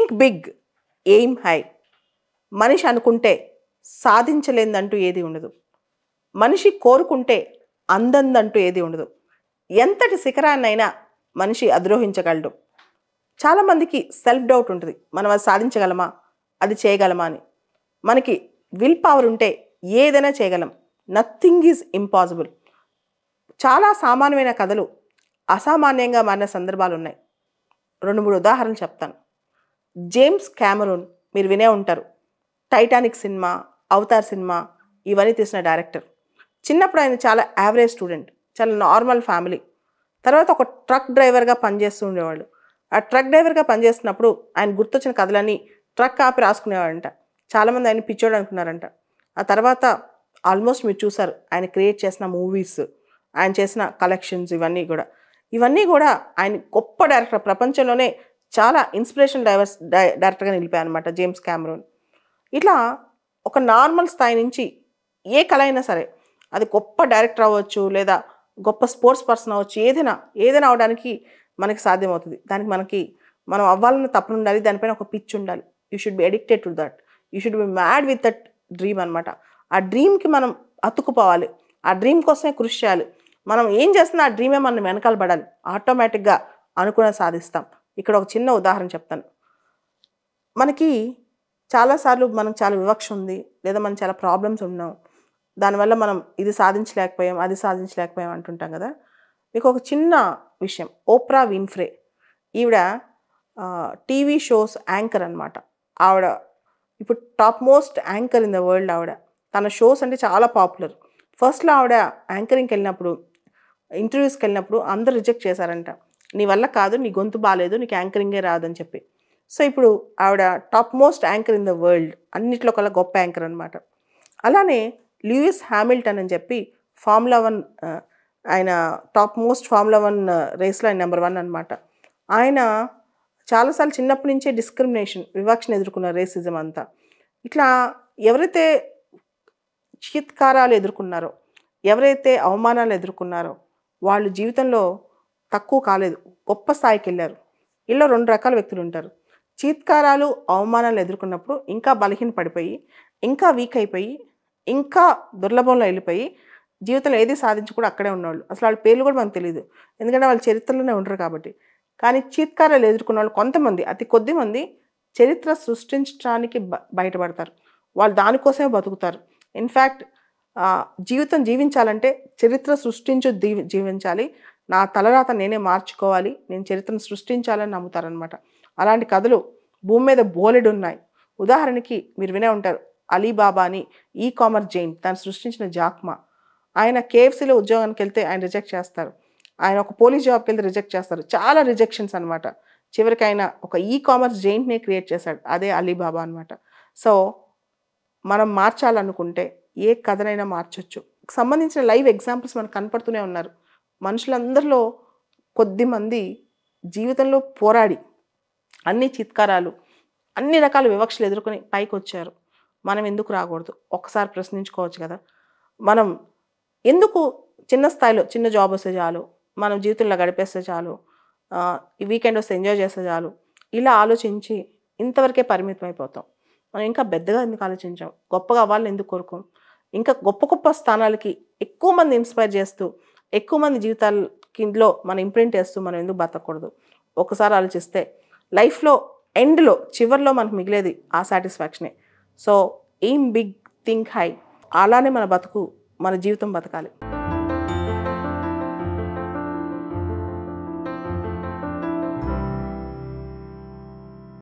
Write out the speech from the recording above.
Think big, aim high. మనిషి అనుకుంటే సాధించలేదంటూ ఏది ఉండదు. మనిషి కోరుకుంటే అందందంటూ ఏది ఉండదు. ఎంతటి శిఖరాన్నైనా మనిషి అధిరోహించగలడు. చాలామందికి సెల్ఫ్ డౌట్ ఉంటుంది, మనం అది సాధించగలమా, అది చేయగలమా అని. మనకి విల్ పవర్ ఉంటే ఏదైనా చేయగలం. Nothing is impossible. చాలా సామాన్యమైన కథలు అసామాన్యంగా మారిన సందర్భాలు ఉన్నాయి. 2-3 ఉదాహరణలు చెప్తాను. జేమ్స్ క్యామరూన్ మీరు వినే ఉంటారు. టైటానిక్ సినిమా, అవతార్ సినిమా ఇవన్నీ తీసిన డైరెక్టర్. చిన్నప్పుడు ఆయన చాలా యావరేజ్ స్టూడెంట్, చాలా నార్మల్ ఫ్యామిలీ. తర్వాత ఒక ట్రక్ డ్రైవర్గా పనిచేస్తూ ఉండేవాళ్ళు. ఆ ట్రక్ డ్రైవర్గా పనిచేస్తున్నప్పుడు ఆయన గుర్తొచ్చిన కథలన్నీ ట్రక్ ఆపి రాసుకునేవాడంట. చాలామంది ఆయన పిచ్చోడు అనుకున్నారంట. ఆ తర్వాత ఆల్మోస్ట్ మీరు చూసారు ఆయన క్రియేట్ చేసిన మూవీస్, ఆయన చేసిన కలెక్షన్స్, ఇవన్నీ కూడా ఆయన గొప్ప డైరెక్టర్. ప్రపంచంలోనే చాలా ఇన్స్పిరేషన్ డైరెక్టర్గా నిలిపాయనమాట జేమ్స్ క్యామరూన్. ఇట్లా ఒక నార్మల్ స్థాయి నుంచి ఏ కళ అయినా సరే, అది గొప్ప డైరెక్టర్ అవ్వచ్చు, లేదా గొప్ప స్పోర్ట్స్ పర్సన్ అవ్వచ్చు, ఏదైనా అవడానికి మనకి సాధ్యమవుతుంది. దానికి మనం అవ్వాలన్న తపన ఉండాలి, దానిపైన ఒక పిచ్ ఉండాలి. You should be addicted to that, you should be mad with that dream అనమాట. ఆ డ్రీమ్కి మనం అతుక్కుపోవాలి, ఆ డ్రీమ్ కోసమే కృషి చేయాలి. మనం ఏం చేస్తున్నా ఆ డ్రీమే మనం వెనకాల పడాలి. ఆటోమేటిక్గా అనుకున్న సాధిస్తాం. ఇక్కడ ఒక చిన్న ఉదాహరణ చెప్తాను. మనకి చాలాసార్లు మనకు చాలా వివక్ష ఉంది, లేదా మనం చాలా ప్రాబ్లమ్స్ ఉన్నాం, దానివల్ల మనం ఇది సాధించలేకపోయాం, అది సాధించలేకపోయాం అంటుంటాం కదా. మీకు ఒక చిన్న విషయం. ఓప్రా విన్ఫ్రే, ఈవిడ టీవీ షోస్ యాంకర్ అనమాట. ఆవిడ ఇప్పుడు top most anchor in the world. ఆవిడ తన షోస్ అంటే చాలా పాపులర్. ఫస్ట్లో ఆవిడ యాంకరింగ్కి వెళ్ళినప్పుడు, ఇంటర్వ్యూస్కి వెళ్ళినప్పుడు అందరూ రిజెక్ట్ చేశారంట. నీ వల్ల కాదు, నీ గొంతు బాగాలేదు, నీకు యాంకరింగే రాదని చెప్పి. సో ఇప్పుడు ఆవిడ top most anchor in the world, అన్నిట్లో కల్లా గొప్ప యాంకర్ అనమాట. అలానే లూయిస్ హ్యామిల్టన్ అని చెప్పి ఫార్ములా 1, ఆయన టాప్ మోస్ట్ ఫార్ములా 1 రేస్లో ఆయన నెంబర్ 1 అనమాట. ఆయన చాలాసార్లు చిన్నప్పటి నుంచే డిస్క్రిమినేషన్, వివక్షను ఎదుర్కొన్న రేసిజం అంతా. ఇట్లా ఎవరైతే చీత్కారాలు ఎదుర్కొన్నారో, ఎవరైతే అవమానాలు ఎదుర్కొన్నారో వాళ్ళు జీవితంలో తక్కువ కాలేదు, గొప్ప స్థాయికి వెళ్ళారు. ఇలా 2 రకాల వ్యక్తులు ఉంటారు. చీత్కారాలు, అవమానాలు ఎదుర్కొన్నప్పుడు ఇంకా బలహీన పడిపోయి, ఇంకా వీక్ అయిపోయి, ఇంకా దుర్లభంలో వెళ్ళిపోయి జీవితంలో ఏది సాధించి కూడా అక్కడే ఉన్నవాళ్ళు. అసలు వాళ్ళ పేర్లు కూడా మనకు తెలియదు, ఎందుకంటే వాళ్ళ చరిత్రలోనే ఉండరు కాబట్టి. కానీ చీత్కారాలు ఎదుర్కొన్న వాళ్ళు కొంతమంది, అతి కొద్ది మంది చరిత్ర సృష్టించడానికి బయటపడతారు. వాళ్ళు దానికోసమే బతుకుతారు. ఇన్ఫ్యాక్ట్ జీవితం జీవించాలంటే చరిత్ర సృష్టించు జీవించాలి, నా తలరాత నేనే మార్చుకోవాలి, నేను చరిత్రను సృష్టించాలని నమ్ముతారనమాట. అలాంటి కథలు భూమి మీద బోలెడు ఉన్నాయి. ఉదాహరణకి మీరు వినే ఉంటారు అలీబాబా అని, కామర్స్ జైన్, దాన్ని సృష్టించిన జాక్మా. ఆయన కేఎఫ్సీలో ఉద్యోగానికి వెళ్తే ఆయన రిజెక్ట్ చేస్తారు, ఆయన ఒక పోలీస్ జాబ్కి వెళ్తే రిజెక్ట్ చేస్తారు. చాలా రిజెక్షన్స్ అనమాట. చివరికి ఆయన ఒక కామర్స్ జైన్నే క్రియేట్ చేశాడు, అదే అలీబాబా అనమాట. సో మనం మార్చాలనుకుంటే ఏ కథనైనా మార్చొచ్చు. సంబంధించిన లైవ్ ఎగ్జాంపుల్స్ మనకు కనపడుతూనే ఉన్నారు. మనుషులందరిలో కొద్దిమంది జీవితంలో పోరాడి అన్ని చిత్కారాలు, అన్ని రకాల వివక్షలు ఎదుర్కొని పైకి వచ్చారు. మనం ఎందుకు రాకూడదు? ఒక్కసారి ప్రశ్నించుకోవచ్చు కదా. మనం ఎందుకు చిన్న స్థాయిలో చిన్న జాబ్ వస్తే చాలు, మనం జీవితంలో గడిపేస్తే చాలు, ఈ వీకెండ్ వస్తే ఎంజాయ్ చేస్తే చాలు, ఇలా ఆలోచించి ఇంతవరకే పరిమితం అయిపోతాం. మనం ఇంకా పెద్దగా ఎందుకు ఆలోచించాం? గొప్పగా అవ్వాలని ఎందుకు కోరుకోం? ఇంకా గొప్ప గొప్ప స్థానాలకి ఎక్కువ మంది ఇన్స్పైర్ చేస్తూ, ఎక్కువ మంది జీవితాలకిలో మనం ఇంప్రింట్ చేస్తూ మనం ఎందుకు బతకూడదు? ఒకసారి ఆలోచిస్తే లైఫ్లో ఎండ్లో, చివరిలో మనకు మిగిలేది ఆ సాటిస్ఫాక్షనే. So aim big, think high. అలానే మన జీవితం బతకాలి.